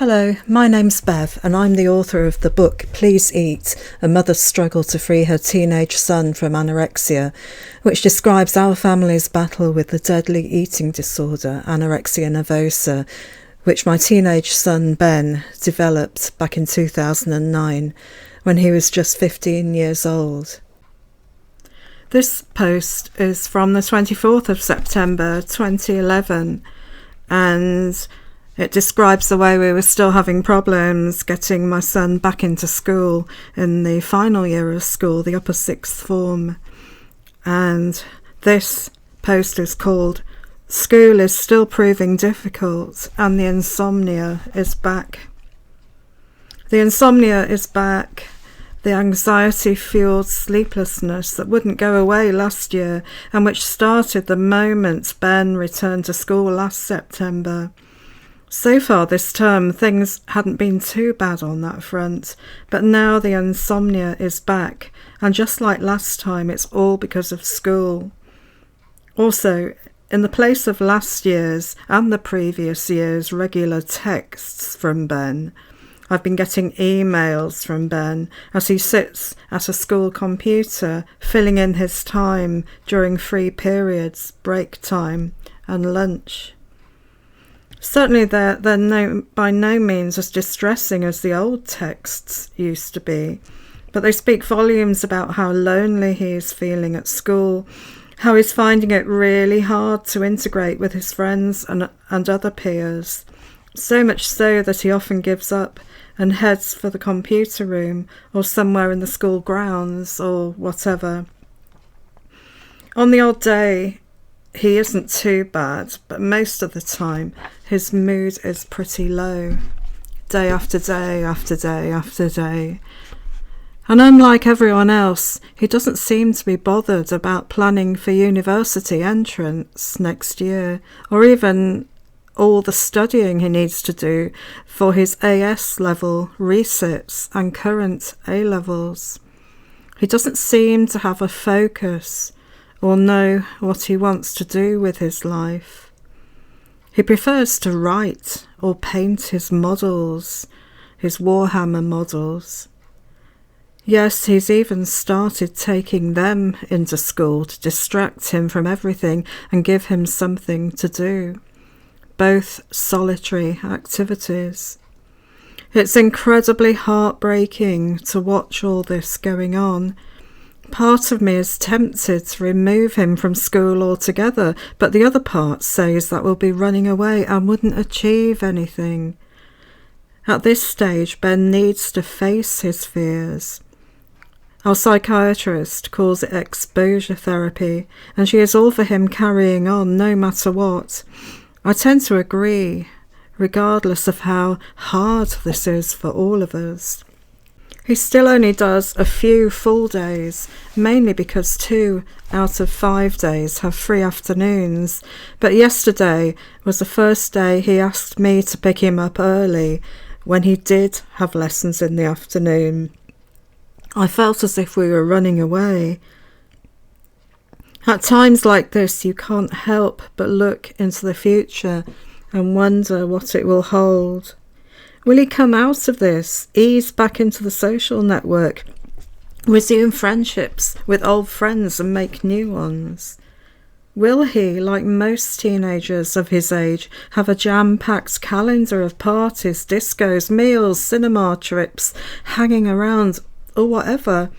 Hello, my name's Bev and I'm the author of the book Please Eat, A Mother's Struggle to Free Her Teenage Son from Anorexia, which describes our family's battle with the deadly eating disorder, anorexia nervosa, which my teenage son Ben developed back in 2009 when he was just 15 years old. This post is from the 24th of September 2011 and it describes the way we were still having problems getting my son back into school in the final year of school, the upper sixth form. And this post is called School is Still Proving Difficult and the Insomnia is Back. The insomnia is back. The anxiety-fueled sleeplessness that wouldn't go away last year and which started the moment Ben returned to school last September. So far this term, things hadn't been too bad on that front, but now the insomnia is back, and just like last time, it's all because of school. Also, in the place of last year's and the previous year's regular texts from Ben, I've been getting emails from Ben as he sits at a school computer, filling in his time during free periods, break time, and lunch. Certainly they're by no means as distressing as the old texts used to be, but they speak volumes about how lonely he is feeling at school, how he's finding it really hard to integrate with his friends and other peers, so much so that he often gives up and heads for the computer room or somewhere in the school grounds or whatever. On the odd day, he isn't too bad, but most of the time his mood is pretty low, day after day after day after day. And unlike everyone else, he doesn't seem to be bothered about planning for university entrance next year, or even all the studying he needs to do for his AS level resits and current A levels. He doesn't seem to have a focus or know what he wants to do with his life. He prefers to write or paint his models, his Warhammer models. Yes, he's even started taking them into school to distract him from everything and give him something to do, both solitary activities. It's incredibly heartbreaking to watch all this going on. Part of me is tempted to remove him from school altogether, but the other part says that we'll be running away and wouldn't achieve anything. At this stage, Ben needs to face his fears. Our psychiatrist calls it exposure therapy, and she is all for him carrying on no matter what. I tend to agree, regardless of how hard this is for all of us. He still only does a few full days, mainly because 2 out of 5 days have free afternoons, but yesterday was the first day he asked me to pick him up early when he did have lessons in the afternoon. I felt as if we were running away. At times like this, you can't help but look into the future and wonder what it will hold. Will he come out of this, ease back into the social network, resume friendships with old friends and make new ones? Will he, like most teenagers of his age, have a jam-packed calendar of parties, discos, meals, cinema trips, hanging around, or whatever?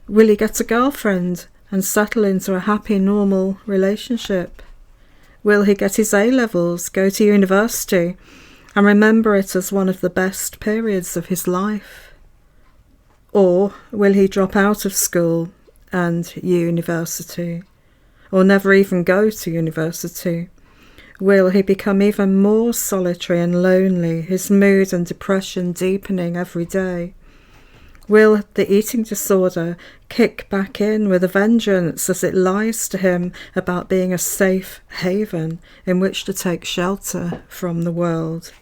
Will he get a girlfriend and settle into a happy, normal relationship? Will he get his A-levels, go to university, and remember it as one of the best periods of his life? Or will he drop out of school and university, or never even go to university? Will he become even more solitary and lonely, his mood and depression deepening every day? Will the eating disorder kick back in with a vengeance as it lies to him about being a safe haven in which to take shelter from the world?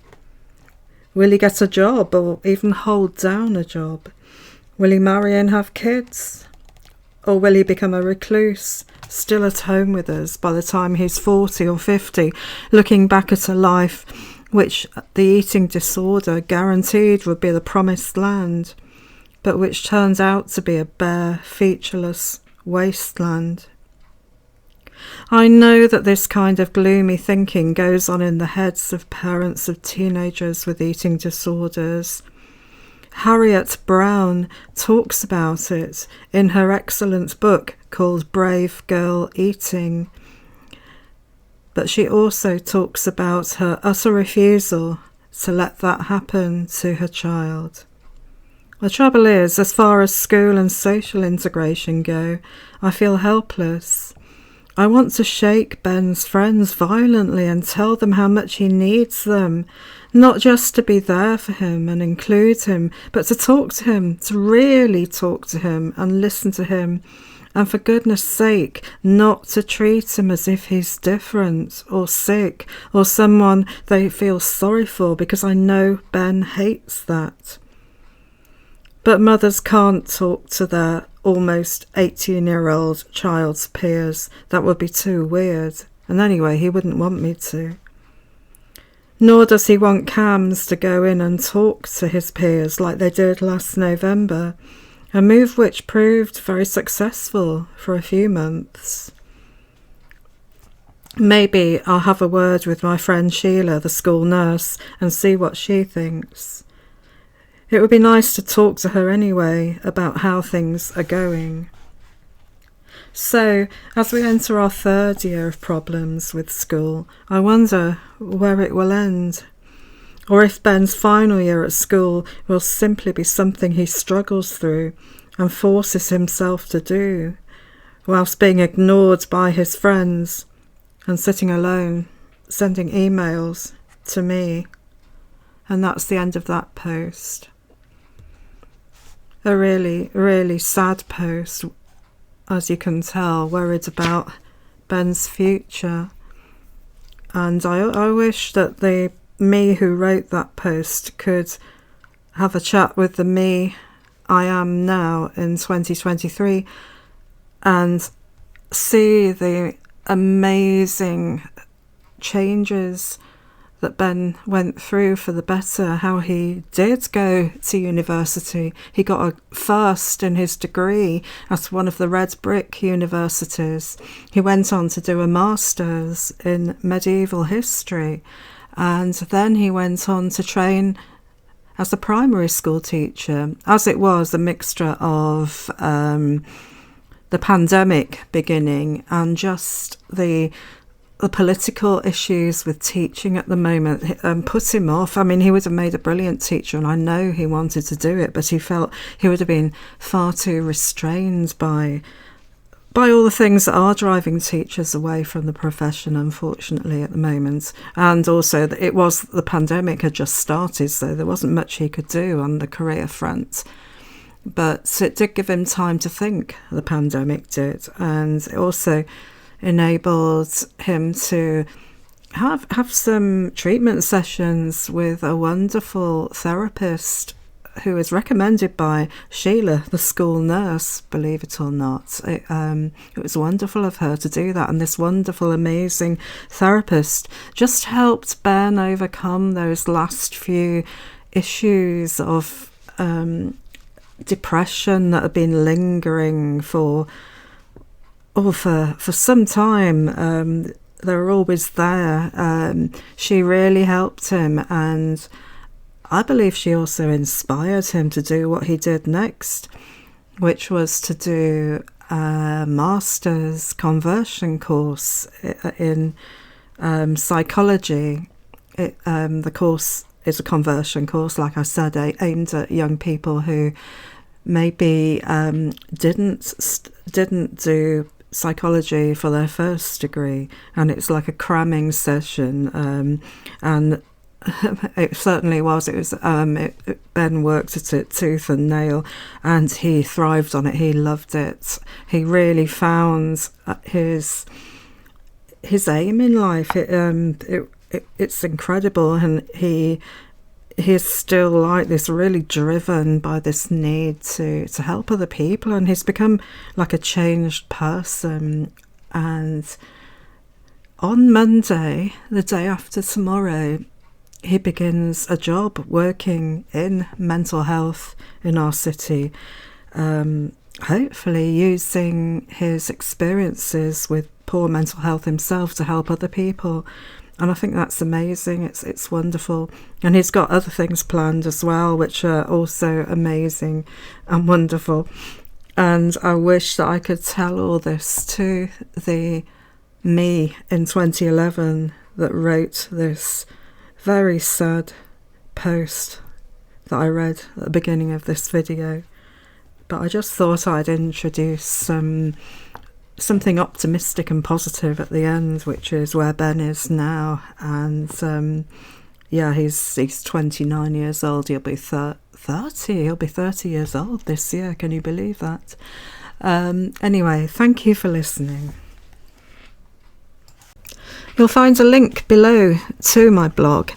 Will he get a job or even hold down a job? Will he marry and have kids? Or will he become a recluse, still at home with us by the time he's 40 or 50, looking back at a life which the eating disorder guaranteed would be the promised land, but which turns out to be a bare, featureless wasteland. I know that this kind of gloomy thinking goes on in the heads of parents of teenagers with eating disorders. Harriet Brown talks about it in her excellent book called Brave Girl Eating. But she also talks about her utter refusal to let that happen to her child. The trouble is, as far as school and social integration go, I feel helpless. I want to shake Ben's friends violently and tell them how much he needs them, not just to be there for him and include him, but to talk to him, to really talk to him and listen to him, and for goodness sake, not to treat him as if he's different or sick or someone they feel sorry for, because I know Ben hates that. But mothers can't talk to their almost 18-year-old child's peers. That would be too weird. And anyway, he wouldn't want me to. Nor does he want Cams to go in and talk to his peers like they did last November, a move which proved very successful for a few months. Maybe I'll have a word with my friend Sheila, the school nurse, and see what she thinks. It would be nice to talk to her anyway about how things are going. So, as we enter our third year of problems with school, I wonder where it will end. Or if Ben's final year at school will simply be something he struggles through and forces himself to do, whilst being ignored by his friends and sitting alone, sending emails to me. And that's the end of that post. A really, really sad post, as you can tell, worried about Ben's future. And I wish that the me who wrote that post could have a chat with the me I am now in 2023 and see the amazing changes that Ben went through for the better, how he did go to university. He got a first in his degree at one of the red brick universities. He went on to do a master's in medieval history, and then he went on to train as a primary school teacher, as it was a mixture of the pandemic beginning and just the political issues with teaching at the moment put him off. I mean, he would have made a brilliant teacher, and I know he wanted to do it, but he felt he would have been far too restrained by all the things that are driving teachers away from the profession, unfortunately, at the moment. And also, it was the pandemic had just started, so there wasn't much he could do on the career front. But it did give him time to think, the pandemic did, and it also enabled him to have some treatment sessions with a wonderful therapist who is recommended by Sheila, the school nurse, believe it or not. It was wonderful of her to do that, and this wonderful, amazing therapist just helped Ben overcome those last few issues of depression that have been lingering for some time. They were always there. She really helped him, and I believe she also inspired him to do what he did next, which was to do a master's conversion course in psychology. The course is a conversion course, like I said, aimed at young people who maybe didn't do psychology for their first degree, and it's like a cramming session, and it certainly was. It was Ben worked at it tooth and nail, and he thrived on it. He loved it. He really found his aim in life. It's incredible, and he's still like this, really driven by this need to help other people, and he's become like a changed person. And on Monday, the day after tomorrow, he begins a job working in mental health in our city, hopefully using his experiences with poor mental health himself to help other people. And I think that's amazing. It's wonderful. And he's got other things planned as well, which are also amazing and wonderful. And I wish that I could tell all this to the me in 2011 that wrote this very sad post that I read at the beginning of this video. But I just thought I'd introduce something optimistic and positive at the end, which is where Ben is now. And yeah, he's 29 years old. He'll be 30. He'll be 30 years old this year. Can you believe that? Anyway, thank you for listening. You'll find a link below to my blog,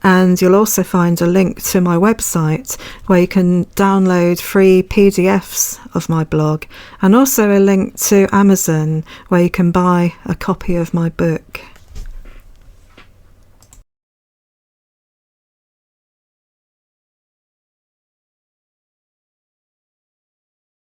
and you'll also find a link to my website where you can download free PDFs of my blog, and also a link to Amazon where you can buy a copy of my book.